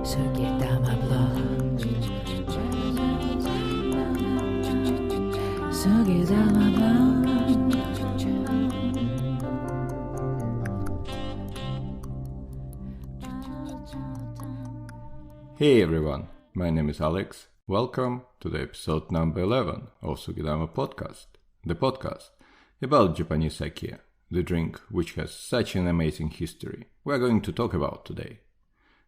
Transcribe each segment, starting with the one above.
Tsukida blog. Tsukida blog. Hey everyone, my name is Alex. Welcome to the episode number 11 of Sugidama Podcast, the podcast about Japanese sake, the drink which has such an amazing history we are going to talk about today.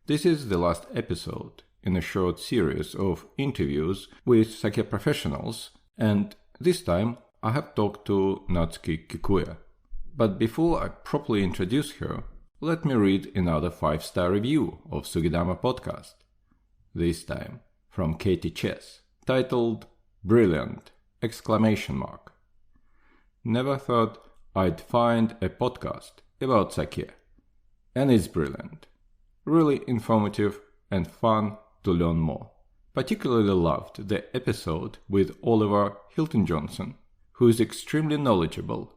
This is the last episode in a short series of interviews with sake professionals, and this time I have talked to Natsuki Kikuya. But before I properly introduce her, let me read another 5-star review of Sugidama Podcast. This time from Katie Chess, titled Brilliant! Never thought I'd find a podcast about sake. And it's brilliant. Really informative and fun to learn more. Particularly loved the episode with Oliver Hilton-Johnson, who is extremely knowledgeable.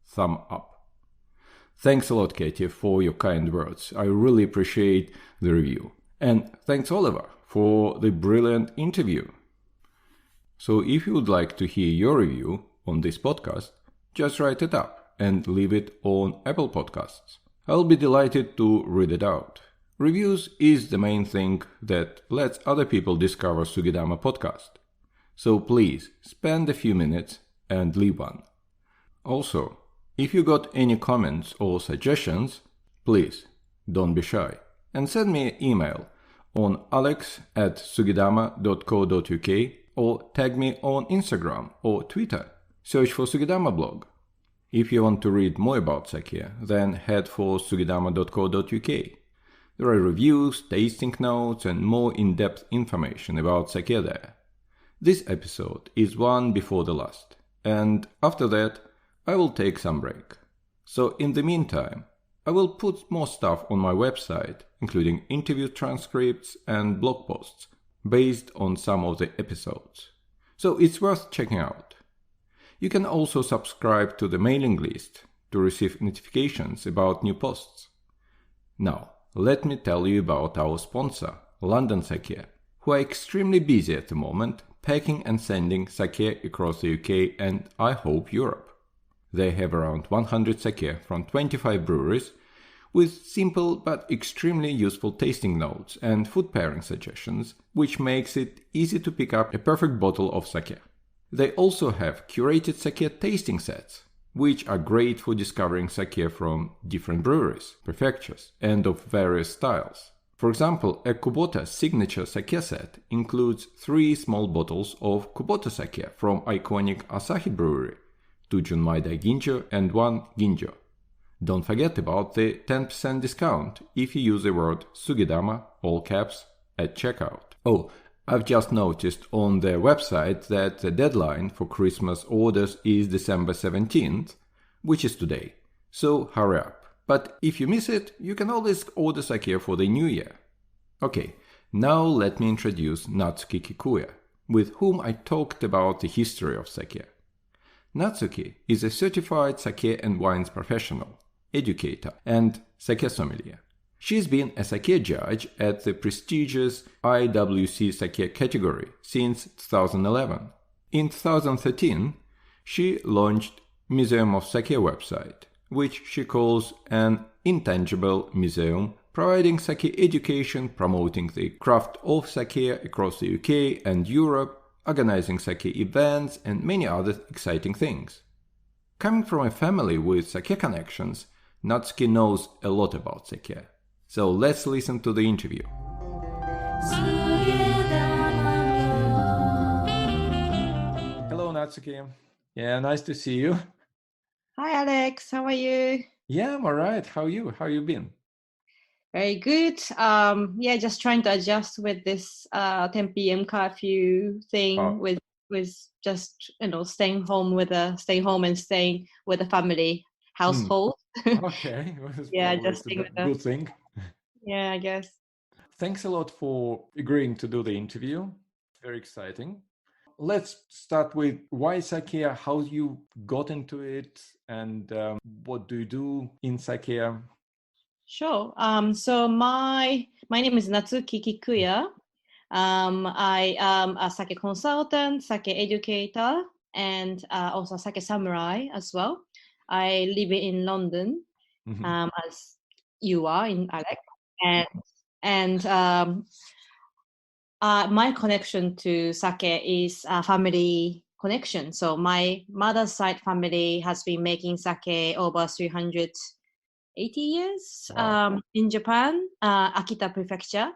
Thumb up. Thanks a lot, Katie, for your kind words. I really appreciate the review. And thanks, Oliver, for the brilliant interview. So if you would like to hear your review on this podcast, just write it up and leave it on Apple Podcasts. I'll be delighted to read it out. Reviews is the main thing that lets other people discover Sugidama Podcast. So please spend a few minutes and leave one. Also, if you got any comments or suggestions, please don't be shy and send me an email on alex@sugidama.co.uk or tag me on Instagram or Twitter. Search for Sugidama blog. If you want to read more about sake, then head for sugidama.co.uk. There are reviews, tasting notes, and more in-depth information about sake there. This episode is one before the last, and after that, I will take some break. So in the meantime, I will put more stuff on my website, including interview transcripts and blog posts, based on some of the episodes. So it's worth checking out. You can also subscribe to the mailing list to receive notifications about new posts. Now, let me tell you about our sponsor, London Sake, who are extremely busy at the moment, packing and sending sake across the UK and I hope Europe. They have around 100 sake from 25 breweries with simple but extremely useful tasting notes and food pairing suggestions, which makes it easy to pick up a perfect bottle of sake. They also have curated sake tasting sets, which are great for discovering sake from different breweries, prefectures, and of various styles. For example, a Kubota signature sake set includes 3 small bottles of Kubota sake from iconic Asahi Brewery, 2 Junmai Daiginjo and 1 Ginjo. Don't forget about the 10% discount if you use the word Sugidama, all caps, at checkout. Oh, I've just noticed on their website that the deadline for Christmas orders is December 17th, which is today. So hurry up. But if you miss it, you can always order sake for the new year. Okay, now let me introduce Natsuki Kikuya, with whom I talked about the history of sake. Natsuki is a certified sake and wines professional, educator, and sake sommelier. She's been a sake judge at the prestigious IWC Sake category since 2011. In 2013, she launched Museum of Sake website, which she calls an intangible museum, providing sake education, promoting the craft of sake across the UK and Europe, organizing sake events, and many other exciting things. Coming from a family with sake connections, Natsuki knows a lot about sake. So let's listen to the interview. Hello, Natsuki. Yeah, nice to see you. Hi, Alex. How are you? Yeah, I'm all right. How are you? How you been? Very good. Just trying to adjust with this 10 p.m. curfew thing with just staying home and staying with the family household. Okay, Yeah, probably just it's a good thing. Yeah, I guess. Thanks a lot for agreeing to do the interview. Very exciting. Let's start with why sake, how you got into it, and what do you do in sake? Sure. So my name is Natsuki Kikuya. I am a sake consultant, sake educator, and also sake samurai as well. I live in London, as you are in Alex, and my connection to sake is a family connection. So my mother's side family has been making sake over 380 years in Japan, Akita Prefecture.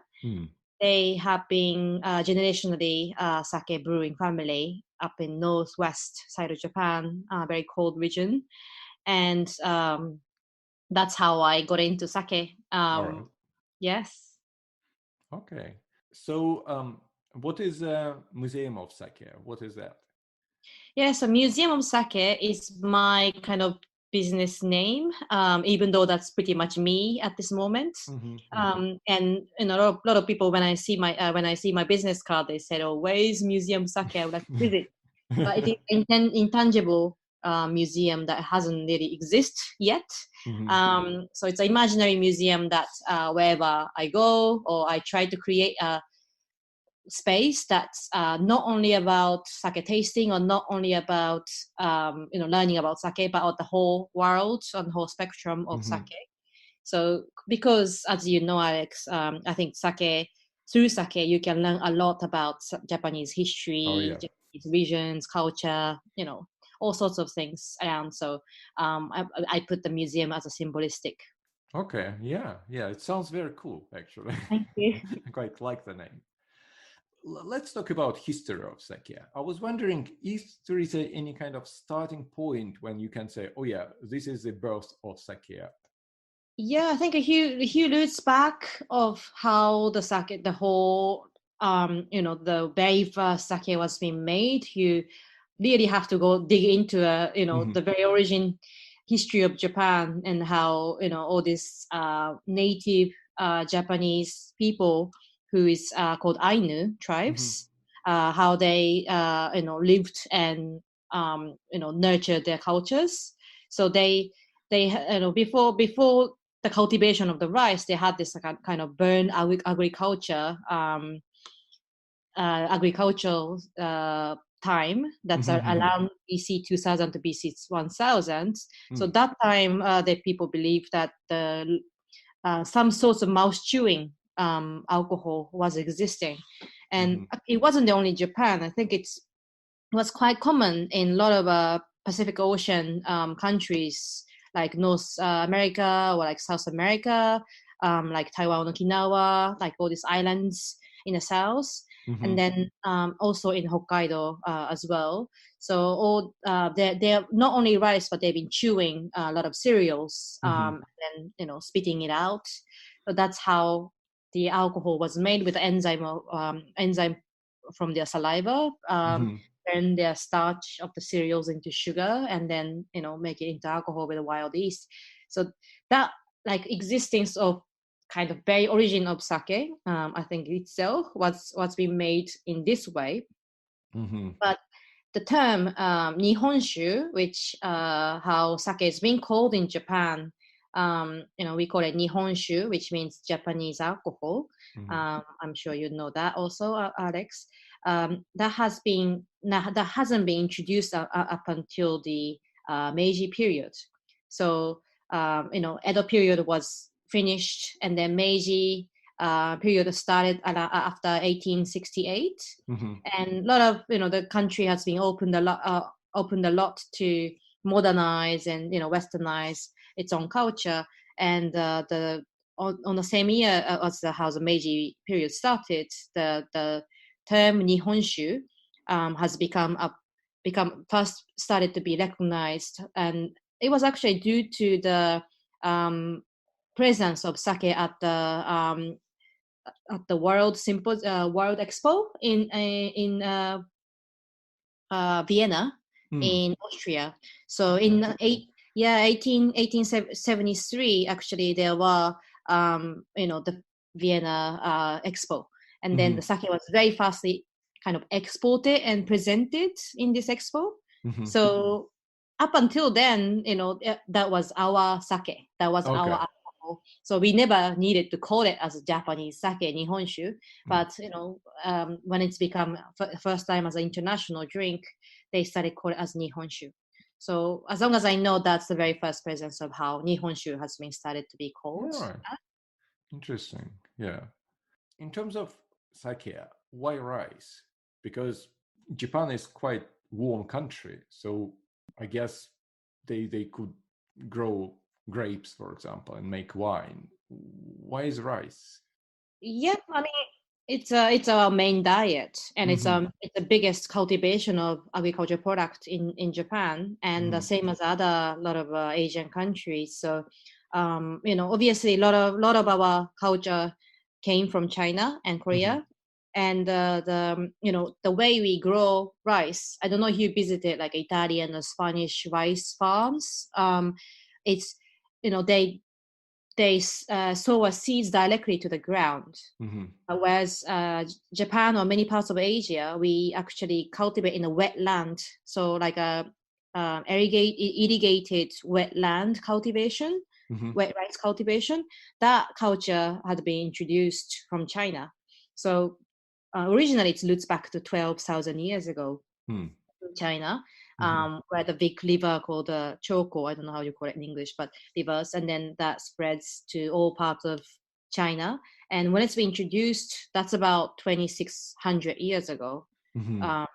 They have been generationally sake brewing family up in northwest side of Japan, very cold region. And that's how I got into sake. Right. Yes. Okay. So, what is a museum of sake? What is that? Yes, a museum of sake is my kind of business name, even though that's pretty much me at this moment. And a lot of people, when I see my business card, they said, "Oh, where is Museum Sake? I would like to visit." But it is an intangible museum that hasn't really exist yet. So it's an imaginary museum that wherever I go, or I try to create a space that's not only about sake tasting, or not only about learning about sake, but about the whole world and the whole spectrum of sake. So because, as you know, Alex, I think through sake you can learn a lot about Japanese history, Japanese visions, culture, all sorts of things around. So I put the museum as a symbolistic. Okay, yeah, it sounds very cool, actually. Thank you. I quite like the name. Let's talk about history of sake. I was wondering if there is any kind of starting point when you can say, "Oh yeah, this is the birth of sake." Yeah, I think he roots back of how the sake, the whole, the very first sake was being made. You really have to go dig into the very origin history of Japan, and how all these native Japanese people who is called Ainu tribes, how they lived and nurtured their cultures. So they before the cultivation of the rice, they had this kind of burn agriculture, agricultural time that's around BC 2000 to BC 1000. So that time, the people believed that some sorts of mouth chewing alcohol was existing, and it wasn't the only Japan. I think it was quite common in a lot of Pacific Ocean countries, like North America or like South America, like Taiwan, Okinawa, like all these islands in the south, and then also in Hokkaido as well. So all they're not only rice, but they've been chewing a lot of cereals and spitting it out. So that's how the alcohol was made, with enzyme from their saliva. Turn their starch of the cereals into sugar, and then make it into alcohol with a wild yeast. So that existence of kind of very origin of sake, I think itself what's been made in this way. But the term Nihonshu, which how sake is being called in Japan, we call it Nihonshu, which means Japanese alcohol. I'm sure you know that also, Alex. That hasn't been introduced up until the Meiji period. So Edo period was finished, and then Meiji period started after 1868, and a lot of the country has been opened a lot to modernize and westernize its own culture. And on the same year as how the Meiji period started, the term Nihonshu has become first started to be recognized, and it was actually due to the presence of sake at the World Expo in Vienna, in Austria. So in 1873, actually there were the Vienna Expo, and then the sake was very fastly kind of exported and presented in this expo. So up until then, that was our sake, that was our alcohol. So we never needed to call it as a Japanese sake, Nihonshu. But, when it's become first time as an international drink, they started calling it as Nihonshu. So as long as I know, that's the very first presence of how Nihonshu has been started to be called. All right. Interesting. Yeah. In terms of sake, why rice? Because Japan is quite warm country, so I guess they could grow grapes, for example, and make wine. Why is rice? Yeah, I mean, it's our main diet, and it's the biggest cultivation of agriculture product in Japan, and the same as other lot of Asian countries. So, obviously, a lot of our culture came from China and Korea, and the way we grow rice. I don't know if you visited like Italian or Spanish rice farms. It's they sow seeds directly to the ground. Whereas Japan or many parts of Asia, we actually cultivate in a wetland. So like a irrigated wetland cultivation, wet rice cultivation. That culture had been introduced from China. So originally it roots back to 12,000 years ago in China. Where the big river called Choko, I don't know how you call it in English, but rivers, and then that spreads to all parts of China. And when it's been introduced, that's about 2,600 years ago. Wow.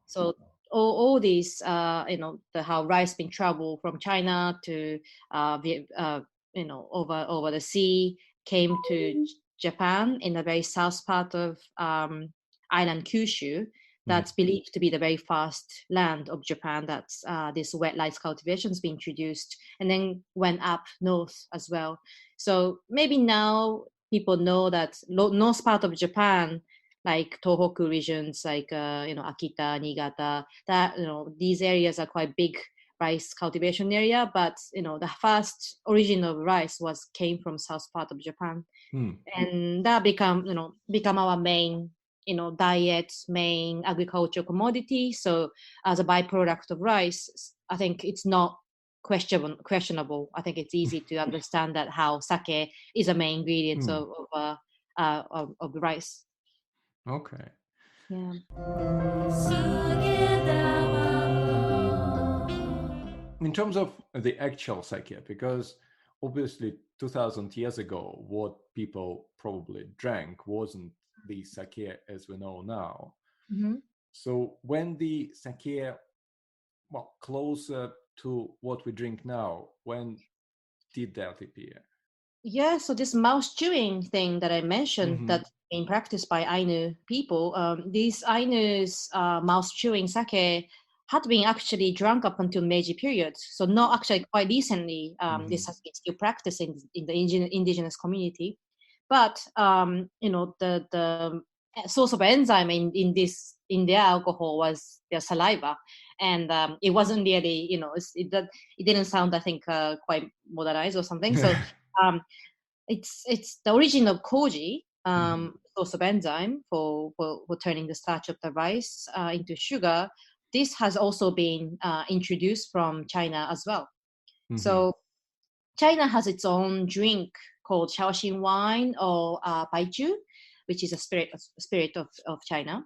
So all these, how rice been traveled from China to, over the sea, came to Japan in the very south part of island Kyushu. That's believed to be the very first land of Japan that's this wet rice cultivation has been introduced, and then went up north as well. So maybe now people know that north part of Japan, like Tohoku regions, like Akita, Niigata, that these areas are quite big rice cultivation area. But the first origin of rice came from south part of Japan, and that become our main diet, main agricultural commodity. So as a byproduct of rice, I think it's not questionable. I think it's easy to understand that how sake is a main ingredient of rice. Okay. Yeah. In terms of the actual sake, because obviously 2000 years ago, what people probably drank wasn't the sake as we know now. So when the sake, closer to what we drink now, when did that appear? Yeah, so this mouse chewing thing that I mentioned that's being practiced by Ainu people, these Ainu's mouse chewing sake had been actually drunk up until Meiji period. So not actually quite recently, this has been still practiced in the indigenous community. But, the source of enzyme in their alcohol was their saliva. And it wasn't really, it didn't sound, I think, quite modernized or something. So it's the origin of koji, source of enzyme for turning the starch of the rice into sugar. This has also been introduced from China as well. So China has its own drink called Shaoxing wine or baijiu, which is a spirit of China.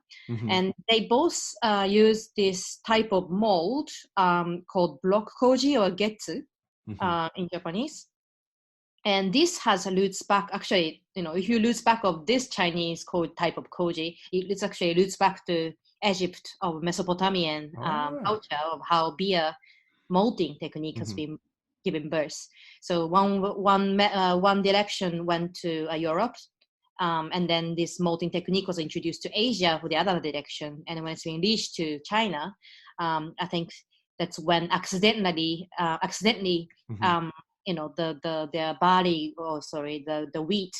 And they both use this type of mold called block koji or getsu in Japanese. And this has roots back, actually, if you roots back of this Chinese type of koji, it's actually roots back to Egypt of Mesopotamian culture of how beer malting technique has been given birth. So one direction went to Europe, and then this malting technique was introduced to Asia for the other direction. And when it's been reached to China, I think that's when accidentally their barley, the wheat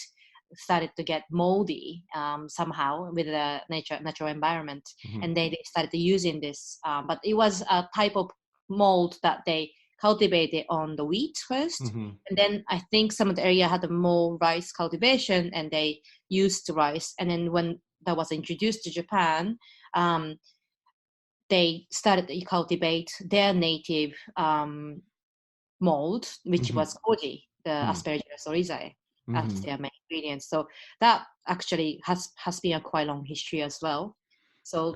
started to get moldy somehow with the natural environment, and they started using this. But it was a type of mold that they cultivated on the wheat first, and then I think some of the area had more rice cultivation, and they used rice. And then when that was introduced to Japan, they started to cultivate their native mold, which was koji, the Aspergillus oryzae. as their main ingredients. So that actually has been a quite long history as well. So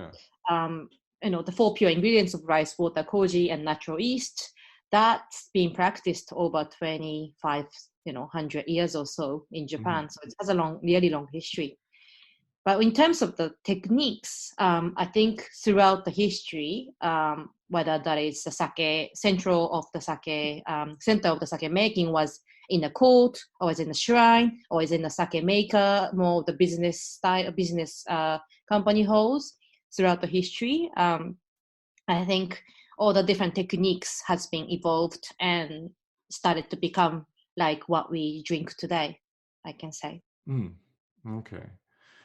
the 4 pure ingredients of rice, water, koji, and natural yeast, that's been practiced over 2,500 years or so in Japan. So it has a really long history. But in terms of the techniques, I think throughout the history, whether that is the sake, center of the sake making was in the court, or is in the shrine, or is in the sake maker, more of the business style, company halls throughout the history. I think all the different techniques has been evolved and started to become like what we drink today, I can say. Okay.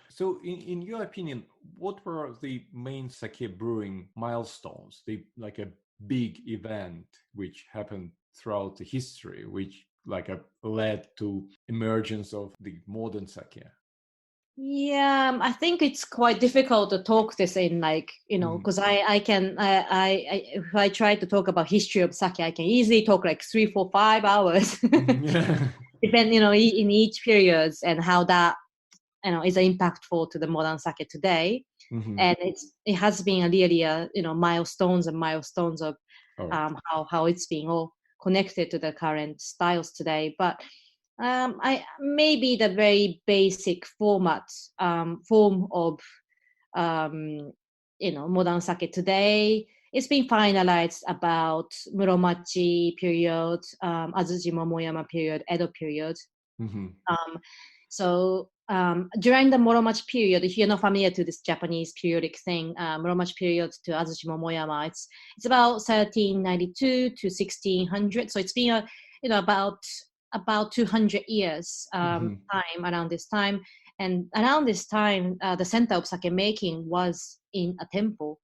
So in your opinion, what were the main sake brewing milestones, like a big event which happened throughout the history, which led to emergence of the modern sake? Yeah, I think it's quite difficult to talk this in because if I try to talk about history of sake, I can easily talk like 3, 4, 5 hours, depending in each periods and how that is impactful to the modern sake today. And it has been really milestones of how it's being all connected to the current styles today. But I maybe the very basic form of modern sake today, it's been finalized about Muromachi period, Azuchi Momoyama period, Edo period. So during the Muromachi period, if you're not familiar to this Japanese periodic thing, Muromachi period to Azuchi Momoyama, it's about 1392 to 1600. So it's been about 200 years time around this time. And around this time, the center of sake making was in a temple.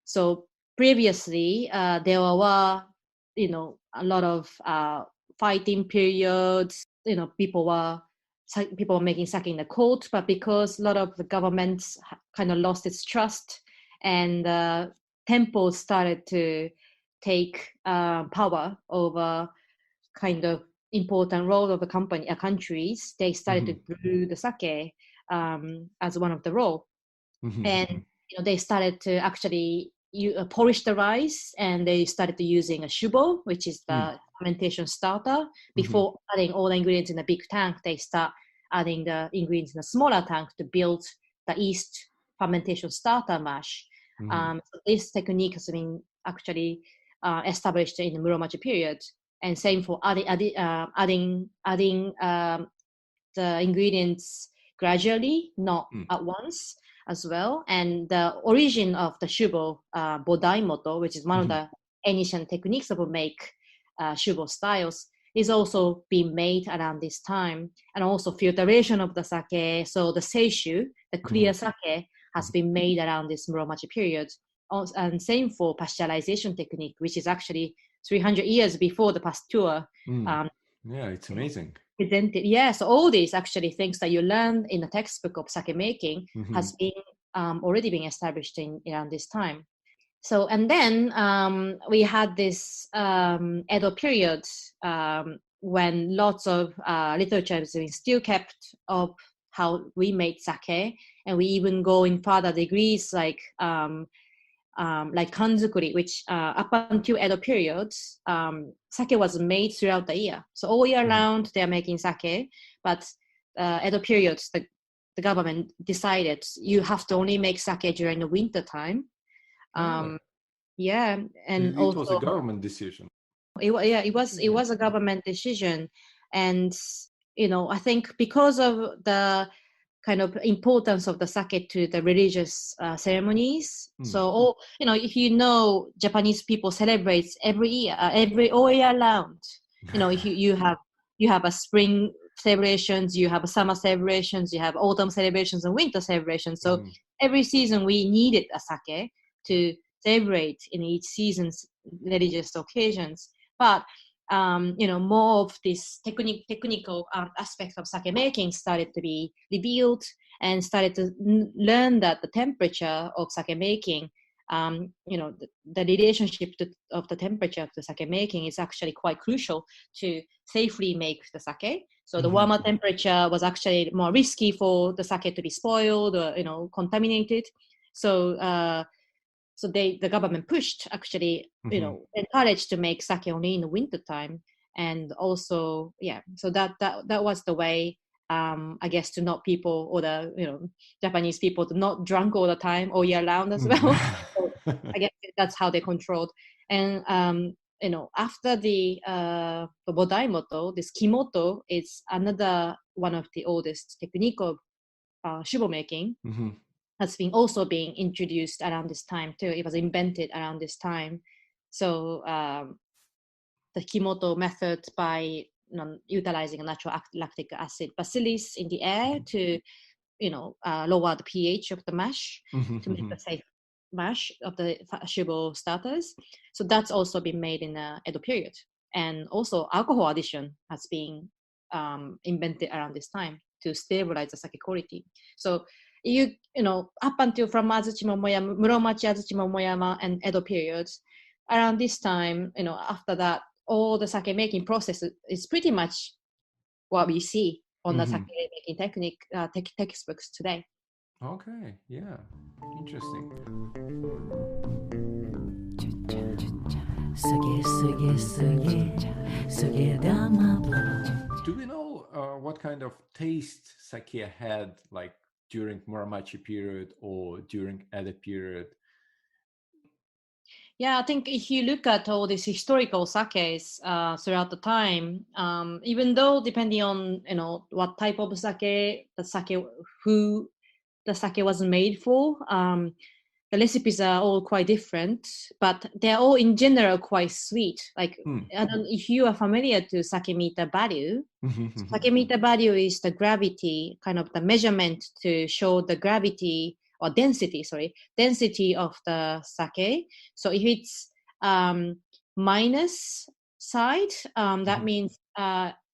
So previously, there were, a lot of fighting periods. People were making sake in the court, but because a lot of the governments kind of lost its trust, and temples started to take power over kind of important role of the countries, they started to brew the sake as one of the role. And they started to actually polish the rice, and they started to using a shubo, which is the fermentation starter. Before adding all the ingredients in a big tank, they start adding the ingredients in a smaller tank to build the yeast fermentation starter mash. So this technique has been actually established in the Muromachi period. And same for adding the ingredients gradually, not at once as well. And the origin of the shubo, bodaimoto, which is one of the ancient techniques of make shubo styles, is also being made around this time. And also filtration of the sake, so the seishu, the clear sake, has been made around this Muromachi period. And same for pasteurization technique, which is actually 300 years before the pasteur. Yeah, it's amazing. Presented. Yeah, so all these actually things that you learn in the textbook of sake making has been already been established around this time. So, and then we had this Edo period when lots of literature has been still kept of how we made sake, and we even go in further degrees like kanzukuri, which up until Edo period, sake was made throughout the year. So all year round they are making sake, but Edo period, the government decided you have to only make sake during the winter time. Yeah, and it also was a government decision. It was a government decision, and I think because of the kind of importance of the sake to the religious ceremonies. So, if Japanese people celebrate every year, all year round. If you have a spring celebrations, you have a summer celebrations, you have autumn celebrations and winter celebrations. So every season we needed a sake to celebrate in each season's religious occasions. But more of this technical aspects of sake making started to be revealed, and started to learn that the temperature of sake making the relationship of the temperature of the sake making is actually quite crucial to safely make the sake. So the warmer temperature was actually more risky for the sake to be spoiled or contaminated. So the government pushed actually encouraged to make sake only in the winter time, and also so that was the way. I guess to not people or the Japanese people to not drunk all the time all year round as well. So I guess that's how they controlled. And after the Bodaimoto, this Kimoto is another one of the oldest technique of shubo making. Has been also being introduced around this time too. It was invented around this time. So the Kimoto method by utilizing a natural lactic acid bacillus in the air to lower the pH of the mash to make a safe mash of the shubo starters. So that's also been made in the Edo period. And also alcohol addition has been invented around this time to stabilize the sake quality. So up until from Azuchi Momoyama, Muromachi Azuchi Momoyama and Edo periods, around this time, after that, all the sake making process is pretty much what we see on the sake making technique textbooks today. Okay, yeah, interesting. Do we know what kind of taste sake had like during Muromachi period or during Edo period? Yeah, I think if you look at all these historical sakes throughout the time, even though depending on what type of sake, who the sake was made for, the recipes are all quite different, but they're all in general quite sweet. Like I don't if you are familiar to sake meter value. Sake meter value is the gravity, kind of the measurement to show the gravity or density of the sake. So if it's minus side, that means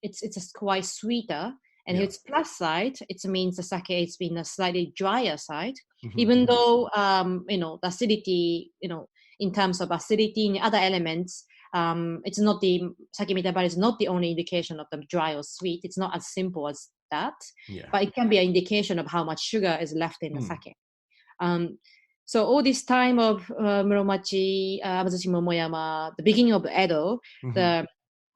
it's quite sweeter. And if it's plus side, it means the sake is been a slightly drier side. Even though the acidity, in terms of acidity and other elements, it's not the sake meter value is not the only indication of the dry or sweet. It's not as simple as that, but it can be an indication of how much sugar is left in the sake. So all this time of Muromachi, Azuchi Momoyama, the beginning of Edo, the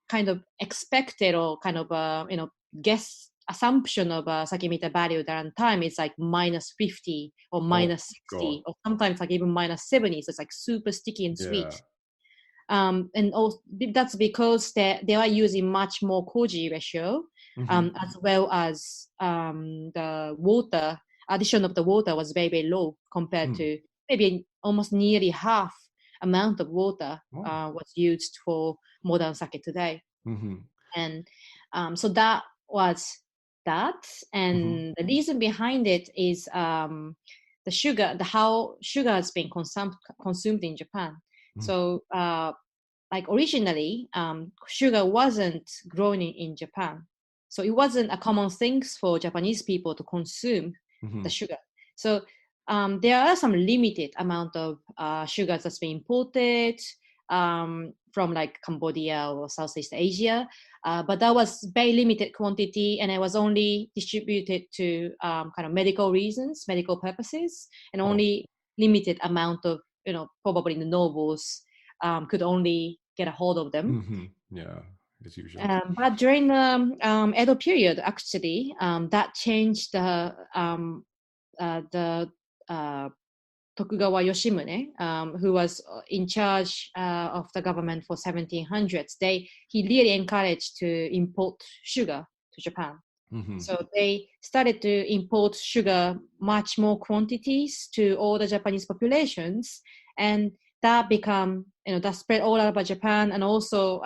kind of expected or kind of guess assumption of sake meter value that time is like minus 50 or minus 60 or sometimes like even minus 70. So it's like super sticky and sweet. And also, that's because they are using much more koji ratio, as well as the water addition of the water was very, very low compared to maybe almost nearly half amount of water was used for modern sake today. And so that was that. And the reason behind it is the sugar, how sugar has been consumed in Japan. So like originally, sugar wasn't grown in Japan. So it wasn't a common thing for Japanese people to consume the sugar. So there are some limited amount of sugars that's been imported from like Cambodia or Southeast Asia, but that was very limited quantity, and it was only distributed to kind of medical reasons, medical purposes, and only limited amount of probably the nobles could only get a hold of them. Yeah, as usual. But during the Edo period, actually, that changed the Tokugawa Yoshimune, who was in charge of the government for 1700s. He really encouraged to import sugar to Japan. So they started to import sugar much more quantities to all the Japanese populations, and that become that spread all over Japan, and also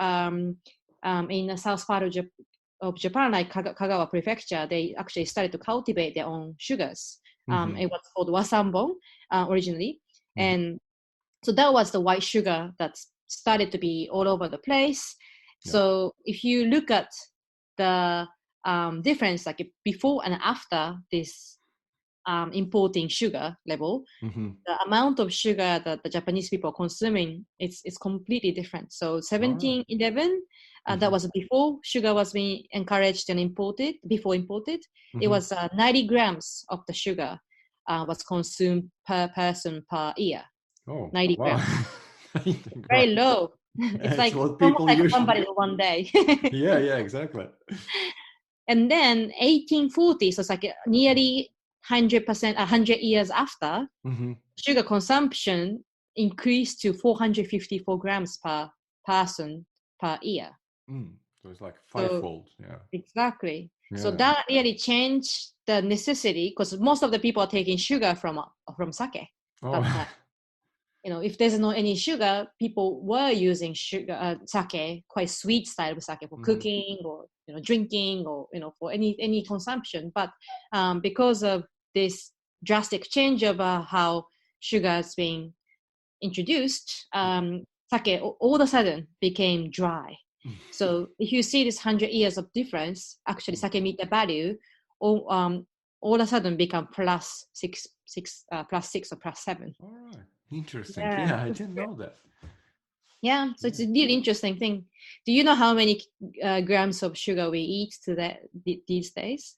in the south part of Japan, like Kagawa Prefecture, they actually started to cultivate their own sugars. It was called wasanbon originally, and so that was the white sugar that started to be all over the place. So if you look at the difference, like before and after this importing sugar level, the amount of sugar that the Japanese people are consuming is completely different. So 1711, that was before sugar was being encouraged and imported, it was 90 grams of the sugar was consumed per person per year. Oh, 90 wow. grams. Very low. It's like what almost people like usually somebody in one day. yeah, exactly. And then 1840, so it's like nearly 100%, 100 years after, sugar consumption increased to 454 grams per person per year. So it's like fivefold. Exactly. Yeah. So that really changed the necessity, because most of the people are taking sugar from sake. But, if there's no any sugar, people were using sugar, sake, quite sweet style of sake for cooking or drinking or for any consumption. But because of this drastic change of how sugar is being introduced, sake all of a sudden became dry. So if you see this 100 years of difference, actually sake meet the value, all of a sudden become plus six or plus 7. All right. Interesting. Yeah, I didn't know that. Yeah, so it's a really interesting thing. Do you know how many grams of sugar we eat these days?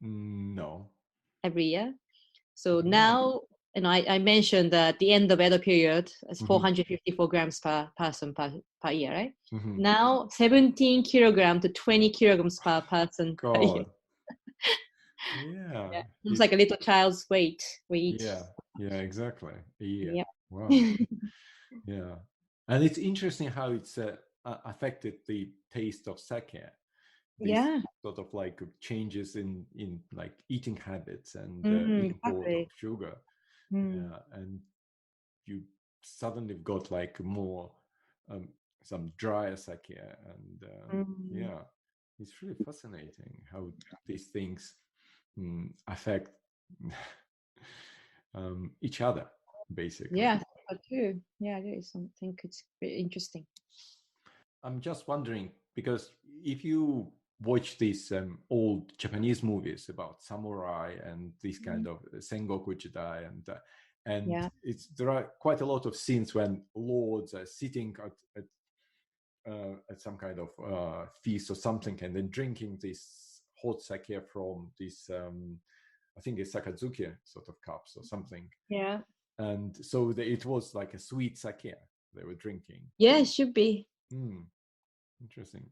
No. Every year. So now, I mentioned that the end of Edo period is 454 grams per person per year, right? Now 17 kilogram to 20 kilograms per person per year. Yeah. It's like a little child's weight we eat. Yeah, exactly. Yeah. Wow. Yeah. And it's interesting how it's affected the taste of sake. This sort of like changes in like eating habits and import of sugar. Yeah. And you suddenly got like more some drier sake, and yeah, it's really fascinating how these things affect each other, basically. Yeah, true. Yeah, it is. I think it's very interesting. I'm just wondering, because if you watch these old Japanese movies about samurai and this kind of Sengoku Jidai, and there are quite a lot of scenes when lords are sitting at some kind of feast or something, and then drinking this hot sake from this I think it's sakazuki sort of cups or something. Yeah. And so it was like a sweet sake they were drinking. Yeah, it should be. Interesting.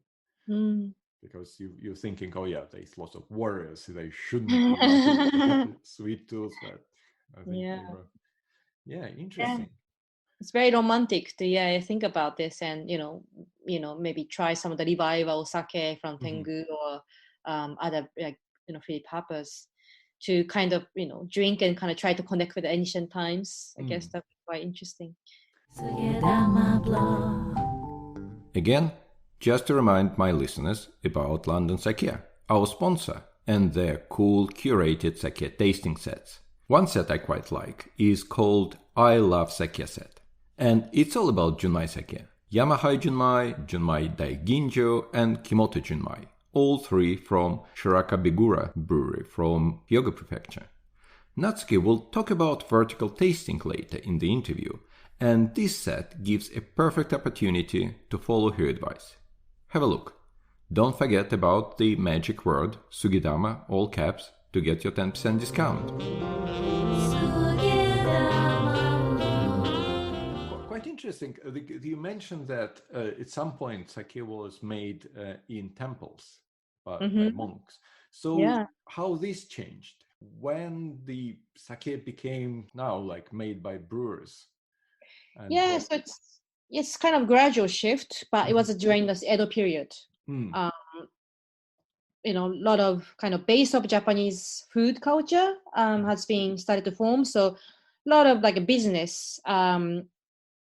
Because you're thinking, oh yeah, there's lots of warriors, so they shouldn't be like sweet tools, but I think they were, interesting. Yeah. It's very romantic to think about this, and maybe try some of the revival sake from Tengu or other Philip Harper's to kind of drink and kind of try to connect with the ancient times. I guess that's quite interesting. Again, just to remind my listeners about London Sake, our sponsor, and their cool curated sake tasting sets. One set I quite like is called I Love Sake set. And it's all about Junmai sake. Yamahai Junmai, Junmai Daiginjo, and Kimoto Junmai. All three from Shirakabigura Brewery from Hyogo Prefecture. Natsuki will talk about vertical tasting later in the interview, and this set gives a perfect opportunity to follow her advice. Have a look. Don't forget about the magic word Sugidama, all caps, to get your 10% discount. Quite interesting. You mentioned that at some point sake was made in temples by monks. So how this changed? When the sake became now like made by brewers? So it's kind of gradual shift, but it was during the Edo period. A lot of kind of base of Japanese food culture has been started to form. So a lot of like a business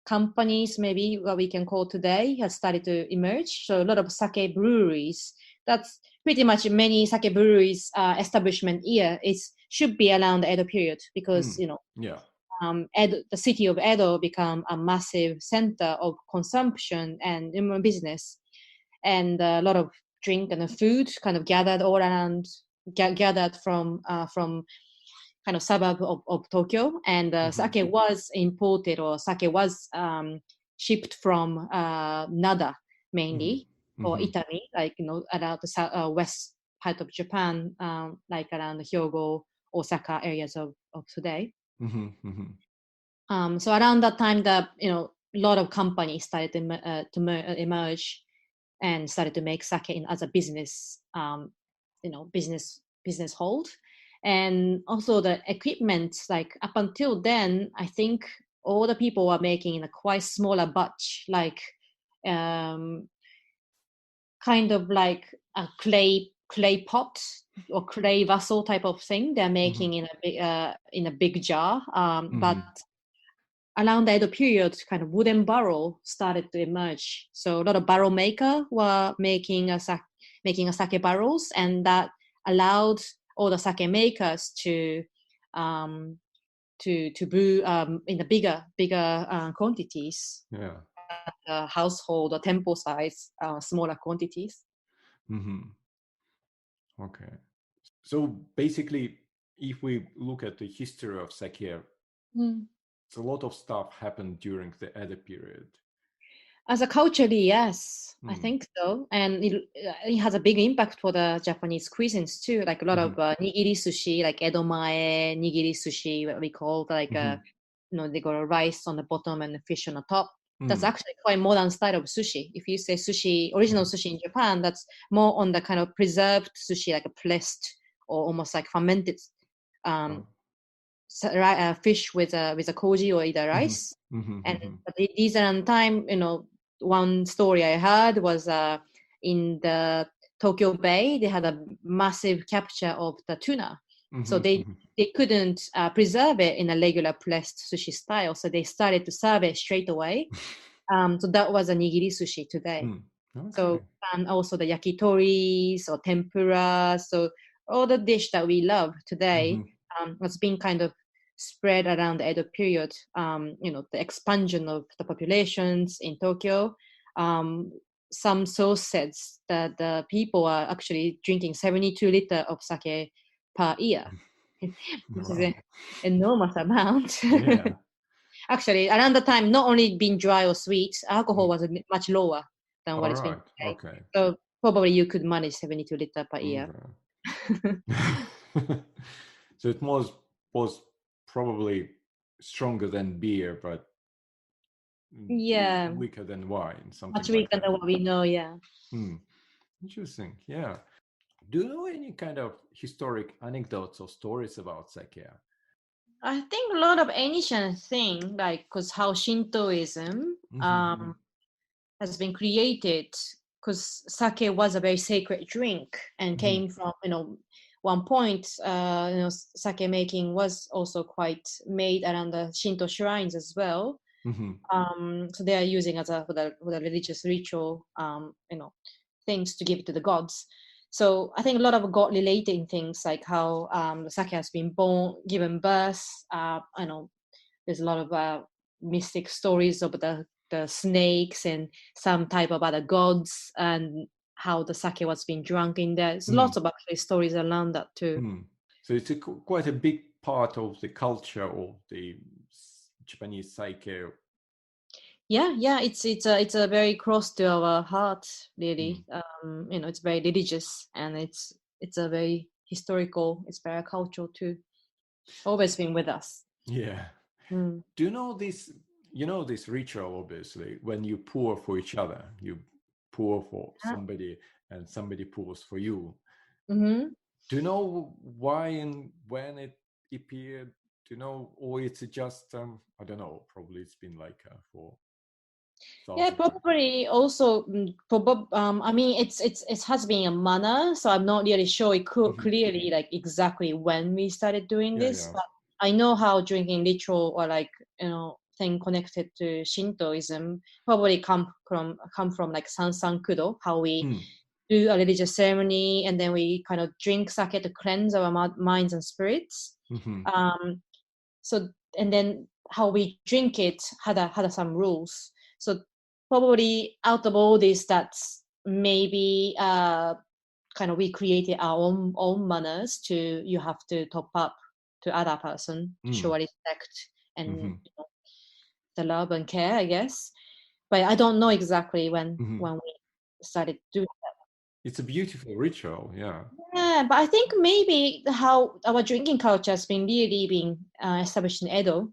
companies, maybe what we can call today, has started to emerge. So a lot of sake breweries. That's pretty much many sake breweries establishment year should be around the Edo period, because the city of Edo become a massive center of consumption and business, and a lot of drink and food kind of gathered all around, gathered from kind of suburb of Tokyo, and sake was imported, or sake was shipped from Nada mainly, or Italy, like around the west part of Japan, like around the Hyogo, Osaka areas of today. So around that time, a lot of companies started to emerge and started to make sake as a business, business hold. And also the equipment, like up until then, I think all the people were making in a quite smaller batch, like kind of like a clay pot or clay vessel type of thing. They're making in a big jar, but around the Edo period, kind of wooden barrel started to emerge. So a lot of barrel maker were making sake barrels, and that allowed all the sake makers to brew in the bigger quantities. Yeah. Household or temple size, smaller quantities. Okay. So basically, if we look at the history of sake, a lot of stuff happened during the Edo period. As a culturally, yes, I think so, and it has a big impact for the Japanese cuisines too. Like a lot of nigiri sushi, like edomae nigiri sushi, what we call like they got a rice on the bottom and the fish on the top. That's actually quite modern style of sushi. If you say sushi, original sushi in Japan, that's more on the kind of preserved sushi, like a pressed or almost like fermented fish with a koji or either rice. And these are on time, one story I heard was in the Tokyo Bay, they had a massive capture of the tuna. So they couldn't preserve it in a regular pressed sushi style. So they started to serve it straight away. So that was a nigiri sushi today. Okay. So, and also the yakitori or tempura. So all the dish that we love today has been kind of spread around the Edo period. The expansion of the populations in Tokyo. Some source says that the people are actually drinking 72 liters of sake per year, which is an enormous amount. Yeah. Actually, around the time, not only being dry or sweet, alcohol was much lower than what it's been today. Okay. So probably you could manage 72 liters per year. So it was probably stronger than beer, but weaker than wine. Much weaker than what we know, yeah. Interesting, yeah. Do you know any kind of historic anecdotes or stories about sake? I think a lot of ancient thing, like because how Shintoism has been created, because sake was a very sacred drink and came from, one point, sake making was also quite made around the Shinto shrines as well. So they are using as for the religious ritual, things to give it to the gods. So I think a lot of God-related things, like how the sake has been given birth. There's a lot of mystic stories of the snakes and some type of other gods, and how the sake was being drunk in there. There's lots of actually stories around that too. So it's quite a big part of the culture of the Japanese sake. Yeah, it's a very close to our heart, really. It's very religious, and it's a very historical. It's very cultural too. Always been with us. Yeah. Do you know this? You know this ritual, obviously, when you pour for each other. You pour for somebody, and somebody pours for you. Do you know why and when it appeared? Do you know, or it's just I don't know. Probably it's been like for. Yeah, probably also. I mean, it has been a manner, so I'm not really sure it could clearly like exactly when we started doing this. But I know how drinking ritual or like thing connected to Shintoism probably come from like sansankudo, how we do a religious ceremony and then we kind of drink sake to cleanse our minds and spirits. So and then how we drink it had some rules. So probably out of all this, that's maybe kind of we created our own manners to you have to top up to other person to show respect and Mhm. the love and care, I guess. But I don't know exactly when we started doing that. It's a beautiful ritual, yeah. Yeah, but I think maybe how our drinking culture has been really being established in Edo,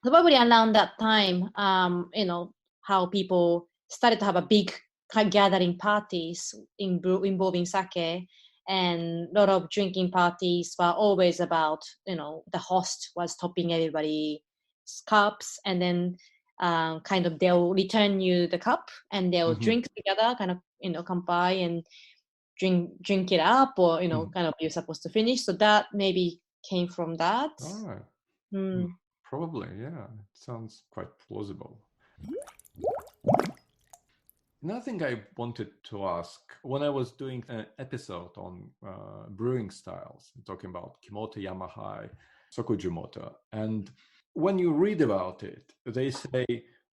probably around that time, how people started to have a big gathering parties involving sake, and a lot of drinking parties were always about, the host was topping everybody's cups, and then kind of they'll return you the cup and they'll drink together, kind of, kampai and drink it up, or kind of you're supposed to finish. So that maybe came from that. All right. Probably, yeah. It sounds quite plausible. Another thing I wanted to ask, when I was doing an episode on brewing styles, talking about Kimoto, Yamahai, Sokujumoto, and when you read about it, they say,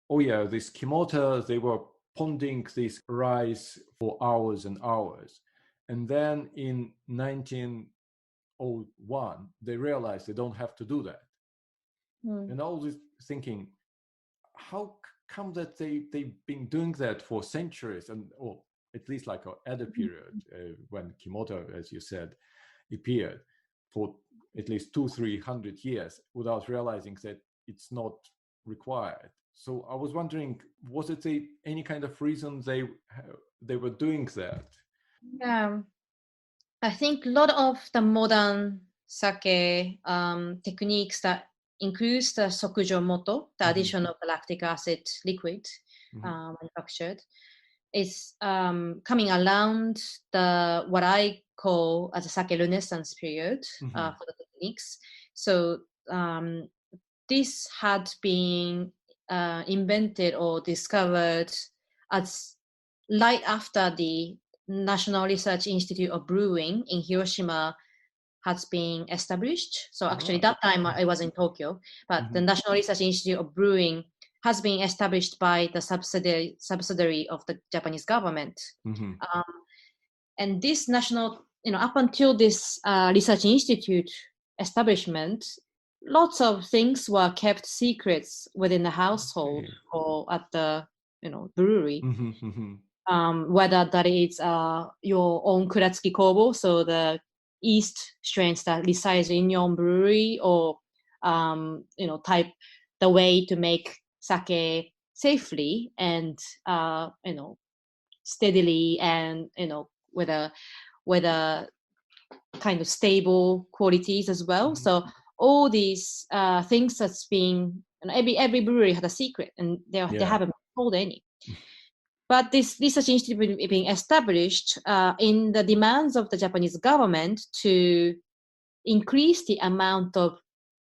oh yeah, these Kimoto, they were ponding this rice for hours and hours. And then in 1901, they realized they don't have to do that. And all this thinking, how come that they've been doing that for centuries, and or at least like a Edo period, when Kimoto, as you said, appeared, for at least 200-300 years without realizing that it's not required. So I was wondering, was it any kind of reason they were doing that? Yeah, I think a lot of the modern sake techniques that includes the sokujomoto, the addition of the lactic acid liquid manufactured, is coming around the what I call as a sake renaissance period for the techniques. So this had been invented or discovered as right after the National Research Institute of Brewing in Hiroshima has been established. So actually that time I was in Tokyo, but the National Research Institute of Brewing has been established by the subsidiary of the Japanese government. And this national, up until this research institute establishment, lots of things were kept secrets within the household or at the brewery. Whether that is your own Kuratsuki Kobo, so the yeast strains that resides in your own brewery, or type the way to make sake safely and steadily, and with a kind of stable qualities as well. So all these things that's being, every brewery had a secret, and they haven't told any. But this research institute being established in the demands of the Japanese government to increase the amount of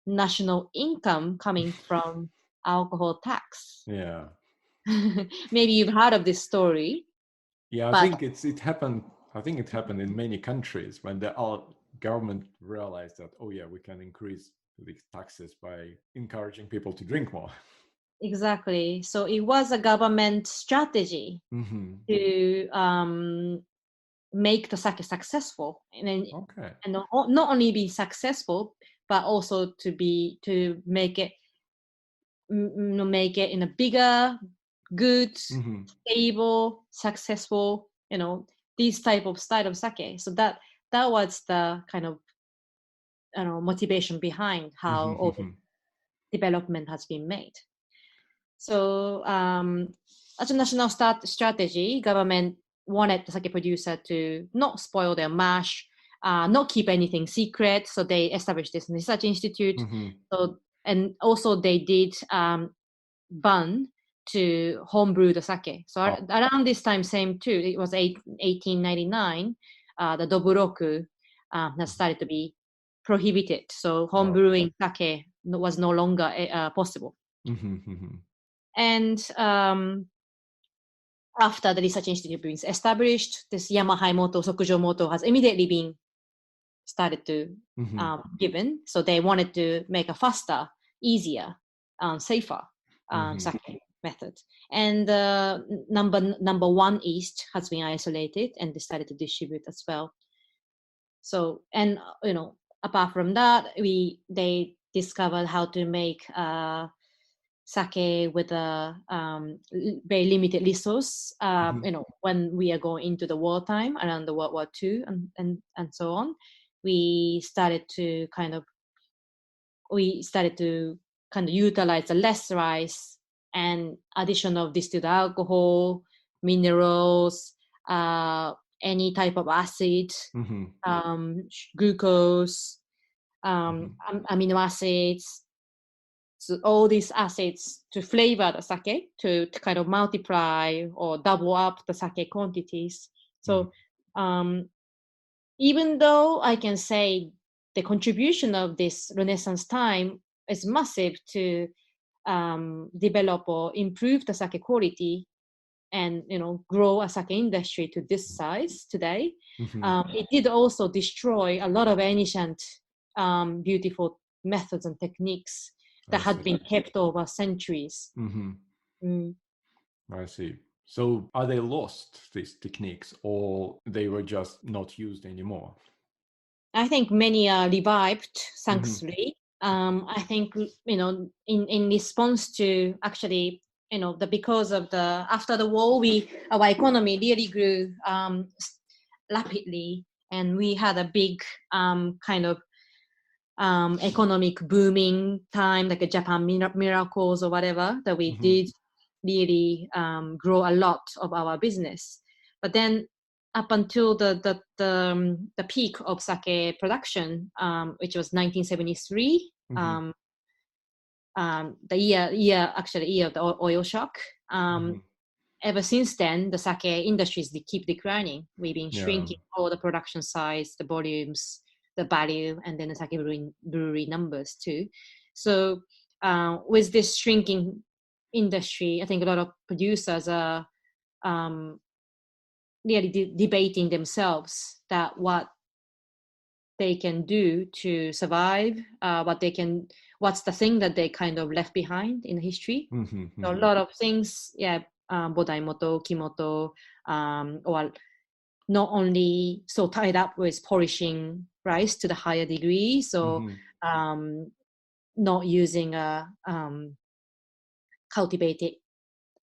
national income coming from alcohol tax. Yeah. Maybe you've heard of this story. Yeah, I think it happened. I think it happened in many countries when the government realized that, oh yeah, we can increase the taxes by encouraging people to drink more. Exactly. So it was a government strategy to make the sake successful, and not only be successful, but also to make it in a bigger, good, stable, successful, this type of style of sake. So that was the kind of motivation behind how all the development has been made. So as a national strategy, government wanted the sake producer to not spoil their mash, not keep anything secret. So they established this research institute. So, and also they did ban to homebrew the sake. So around this time, same too, it was 1899, the Dobroku that started to be prohibited. So homebrewing sake was no longer possible. And after the research institute being established, this Yamahai moto, Sokujo moto has immediately been started to given. So they wanted to make a faster, easier, safer sake method. And number one yeast has been isolated and they started to distribute as well. So, and apart from that, they discovered how to make sake with a very limited resource. When we are going into the wartime around the World War II and so on, we started to kind of utilize the less rice and addition of distilled alcohol, minerals, any type of acid, glucose, amino acids. So all these acids to flavor the sake, to kind of multiply or double up the sake quantities. So even though I can say the contribution of this Renaissance time is massive to develop or improve the sake quality and grow a sake industry to this size today, it did also destroy a lot of ancient beautiful methods and techniques that had been kept over centuries. I see. So are they lost, these techniques, or they were just not used anymore? I think many are revived, thankfully. I think, in response to actually, because of after the war, our economy really grew rapidly, and we had a big kind of economic booming time, like a Japan miracles or whatever, that we did really grow a lot of our business. But then up until the peak of sake production, which was 1973, the year of the oil shock. Ever since then, the sake industries keep declining. We've been shrinking all the production size, the volumes, the value, and then the sake brewery numbers too. So with this shrinking industry, I think a lot of producers are really debating themselves that what they can do to survive, what's the thing that they kind of left behind in history. So a lot of things, Bodaimoto, Kimoto, or not only so tied up with polishing rice to the higher degree, so not using a cultivated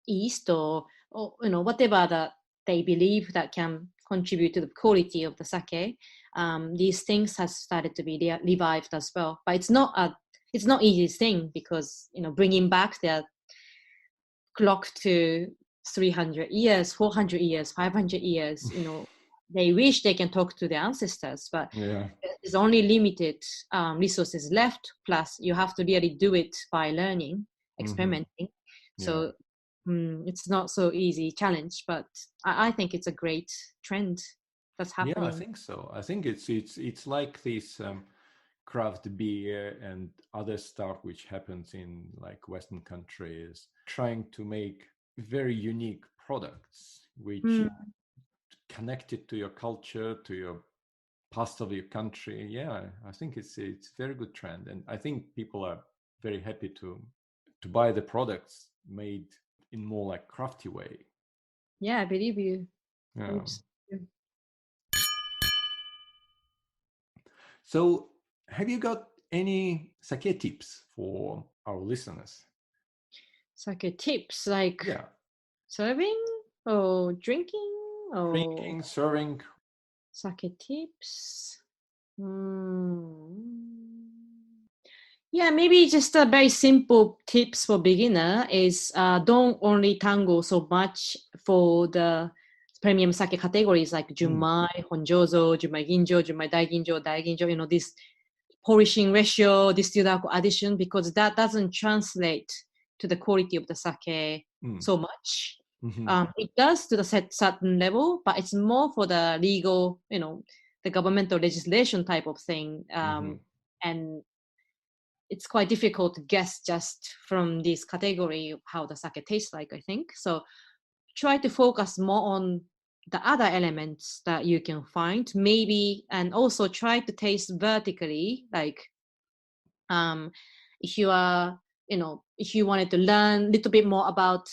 yeast or whatever that they believe that can contribute to the quality of the sake. These things have started to be revived as well, but it's not easy thing, because bringing back their clock to 300 years, 400 years, 500 years, they wish they can talk to their ancestors, but there's only limited resources left, plus you have to really do it by learning, experimenting. So it's not so easy challenge, but I think it's a great trend that's happening. Yeah, I think so. I think it's like this craft beer and other stuff which happens in like Western countries, trying to make very unique products which connected to your culture, to your past of your country. Yeah, I think it's a very good trend, and I think people are very happy to buy the products made in more like crafty way. Yeah, I believe you. Yeah. So have you got any sake tips for our listeners? Sake tips, like serving or drinking or drinking, serving? Sake tips. Yeah, maybe just a very simple tips for beginner is don't only tango so much for the premium sake categories like Junmai, Honjozo, Junmai Ginjo, Junmai Daiginjo, Daiginjo, this polishing ratio, distilled alcohol addition, because that doesn't translate to the quality of the sake so much. It does to the certain level, but it's more for the legal, the governmental legislation type of thing. And it's quite difficult to guess just from this category how the sake tastes like, I think. So try to focus more on the other elements that you can find, maybe, and also try to taste vertically, like if you are, if you wanted to learn a little bit more about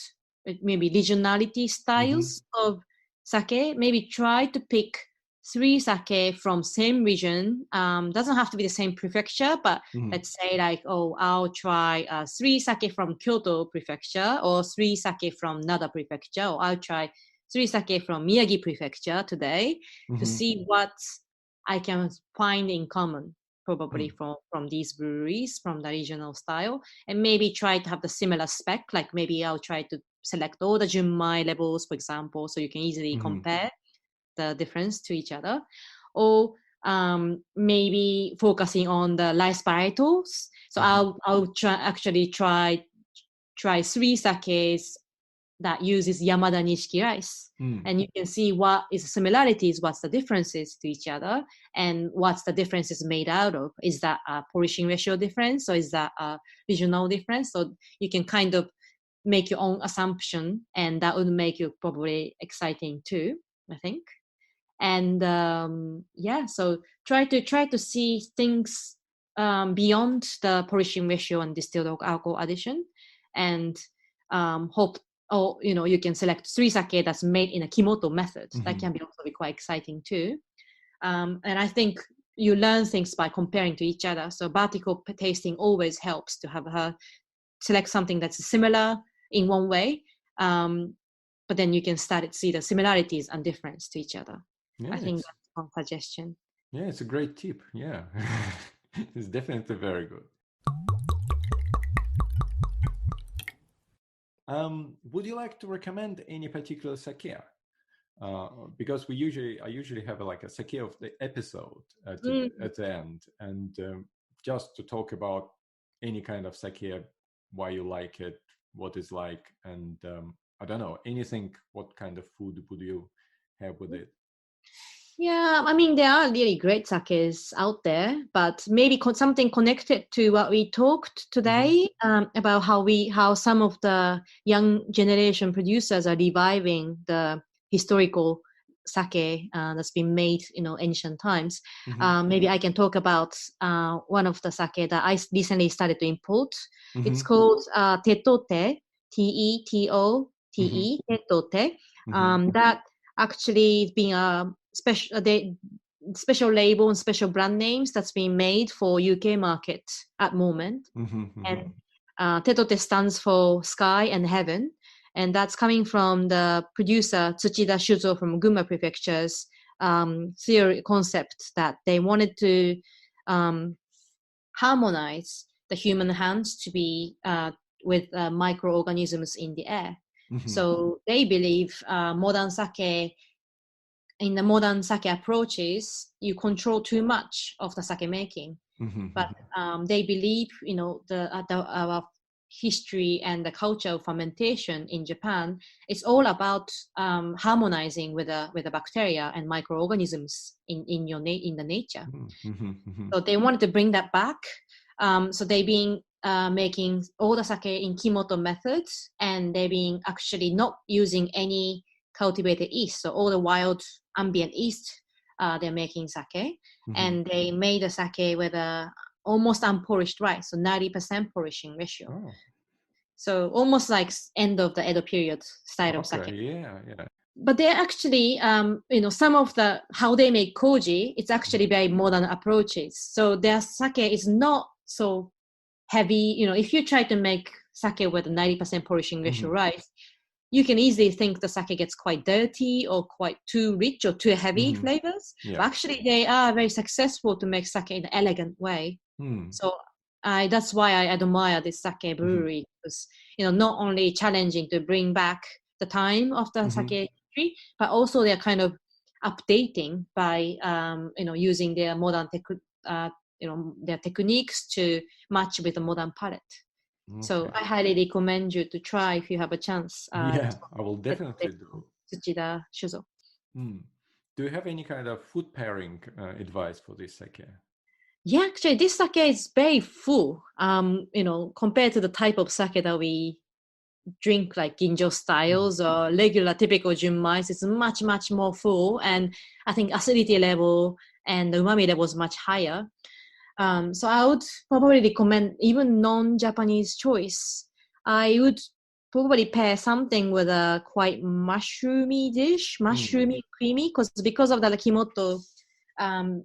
maybe regionality styles of sake, maybe try to pick three sake from same region. Doesn't have to be the same prefecture, but let's say like, oh, I'll try three sake from Kyoto prefecture, or three sake from Nara prefecture, or I'll try three sake from Miyagi prefecture today to see what I can find in common, probably from these breweries, from the regional style, and maybe try to have the similar spec. Like maybe I'll try to select all the junmai levels, for example, so you can easily compare the difference to each other, or maybe focusing on the rice varietals. So I'll try three sakes that uses Yamada Nishiki rice, and you can see what is similarities, what's the differences to each other, and what's the differences made out of. Is that a polishing ratio difference, or is that a regional difference? So you can kind of make your own assumption, and that would make you probably exciting too, I think. And so try to see things beyond the polishing ratio and distilled alcohol addition, and hope, or you can select three sake that's made in a kimoto method. That can also be quite exciting too. And I think you learn things by comparing to each other. So vertical tasting always helps to have her select something that's similar in one way, but then you can start to see the similarities and difference to each other. Yeah, I think that's one suggestion. Yeah, it's a great tip. Yeah, it's definitely very good. Would you like to recommend any particular sake? Because I usually have a sake of the episode at the end, and just to talk about any kind of sake, why you like it, what it's like, and I don't know, anything. What kind of food would you have with it? Yeah, I mean, there are really great sakes out there, but maybe something connected to what we talked today about how some of the young generation producers are reviving the historical sake that's been made ancient times. Maybe I can talk about one of the sake that I recently started to import. It's called TETOTE, TETOTE, TETOTE. That actually is being a special label and special brand names that's being made for UK market at moment. And TETOTE stands for Sky and Heaven, and that's coming from the producer Tsuchida Shuzo from Gunma Prefecture's theory concept that they wanted to harmonize the human hands to be with microorganisms in the air. So they believe in the modern sake approaches, you control too much of the sake making. But they believe, our history and the culture of fermentation in Japan, it's all about harmonizing with the bacteria and microorganisms in the nature. So they wanted to bring that back. So they been making all the sake in kimoto methods, and they've been actually not using any cultivated yeast, so all the wild ambient yeast, they're making sake, and they made the sake with a almost unpolished rice, so 90% polishing ratio. So almost like end of the Edo period style of sake. Yeah. But they're actually, some of the how they make koji, it's actually very modern approaches. So their sake is not so heavy. If you try to make sake with 90% polishing ratio rice, you can easily think the sake gets quite dirty or quite too rich or too heavy flavors. But actually, they are very successful to make sake in an elegant way. So that's why I admire this sake brewery, because not only challenging to bring back the time of the sake history, but also they're kind of updating by using their modern their techniques to match with the modern palate. So I highly recommend you to try if you have a chance. I will definitely do. Tsuchida Shuzo. Do you have any kind of food pairing advice for this sake? Yeah, actually, this sake is very full. Compared to the type of sake that we drink, like ginjo styles or regular typical junmais, it's much, much more full. And I think acidity level and the umami level is much higher. So I would probably recommend even non-Japanese choice. I would probably pair something with a quite mushroomy dish, mushroomy creamy, because of the Kimoto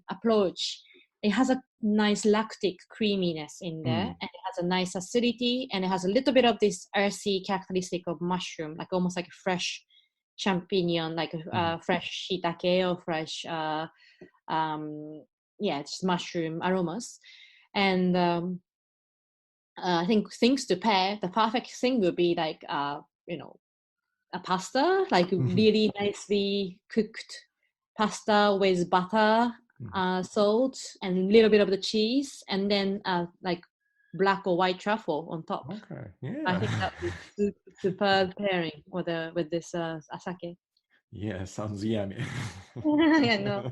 approach. It has a nice lactic creaminess in there, and it has a nice acidity, and it has a little bit of this earthy characteristic of mushroom, like almost like a fresh champignon, like fresh shiitake or fresh, just mushroom aromas. And I think things to pair, the perfect thing would be like, a pasta, like really nicely cooked pasta with butter, salt, and a little bit of the cheese, and then like black or white truffle on top. Okay, yeah. I think that would be superb pairing with this sake. Yeah, sounds yummy. Yeah, no.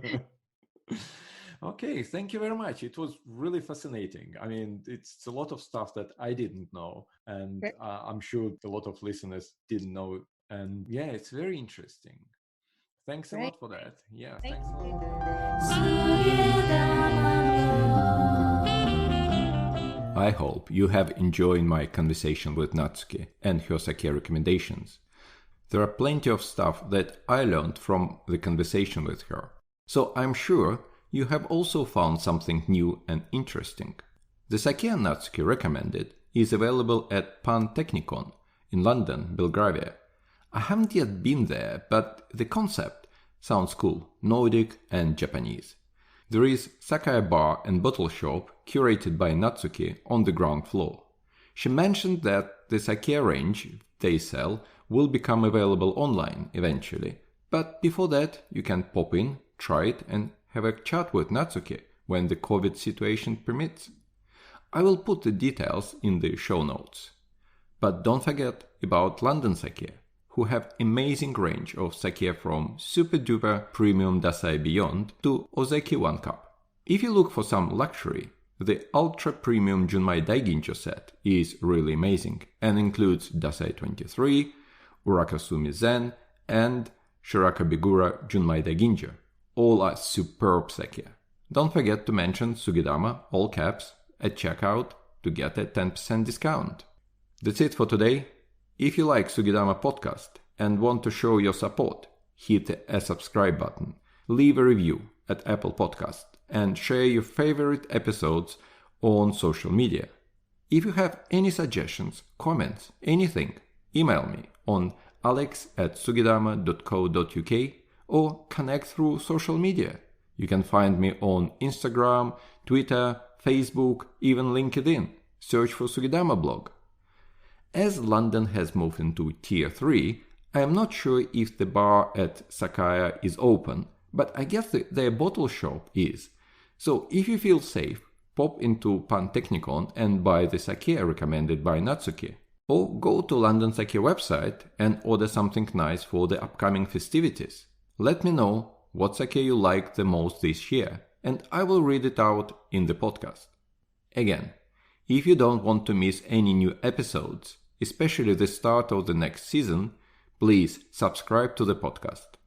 Okay, thank you very much. It was really fascinating. I mean, it's a lot of stuff that I didn't know, and I'm sure a lot of listeners didn't know. And yeah, it's very interesting. Thanks a lot for that. Yeah, thanks a lot. I hope you have enjoyed my conversation with Natsuki and her sake recommendations. There are plenty of stuff that I learned from the conversation with her. So I'm sure you have also found something new and interesting. The sake Natsuki recommended is available at Pantechnicon in London, Belgravia. I haven't yet been there, but the concept sounds cool, Nordic and Japanese. There is Sakaya bar and bottle shop curated by Natsuki on the ground floor. She mentioned that the sake range they sell will become available online eventually, but before that you can pop in, try it, and have a chat with Natsuki when the COVID situation permits. I will put the details in the show notes. But don't forget about London Sake, who have amazing range of sake from super duper premium Dasai Beyond to Ozeki 1 Cup. If you look for some luxury, the ultra premium Junmai Daiginjo set is really amazing and includes Dasai 23, Urakasumi Zen, and Shiraka Bigura Junmai Daiginjo. All are superb sake. Don't forget to mention Sugidama, all caps, at checkout to get a 10% discount. That's it for today. If you like Sugidama podcast and want to show your support, hit a subscribe button, leave a review at Apple Podcast, and share your favorite episodes on social media. If you have any suggestions, comments, anything, email me on alex@sugidama.co.uk or connect through social media. You can find me on Instagram, Twitter, Facebook, even LinkedIn. Search for Sugidama blog. As London has moved into Tier 3, I am not sure if the bar at Sakaya is open, but I guess their bottle shop is. So if you feel safe, pop into Pantechnicon and buy the sake recommended by Natsuki. Or go to London Sake website and order something nice for the upcoming festivities. Let me know what sake you like the most this year, and I will read it out in the podcast. Again, if you don't want to miss any new episodes, especially the start of the next season, please subscribe to the podcast.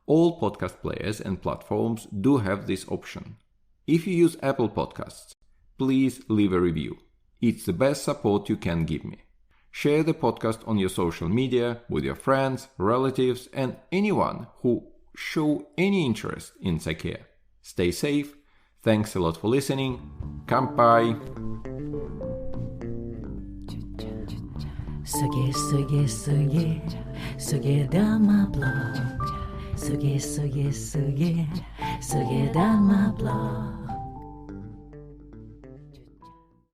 All podcast players and platforms do have this option. If you use Apple Podcasts, please leave a review. It's the best support you can give me. Share the podcast on your social media with your friends, relatives, and anyone who show any interest in sake. Stay safe. Thanks a lot for listening. Kampai. Sugidama blog. Sugidama blog.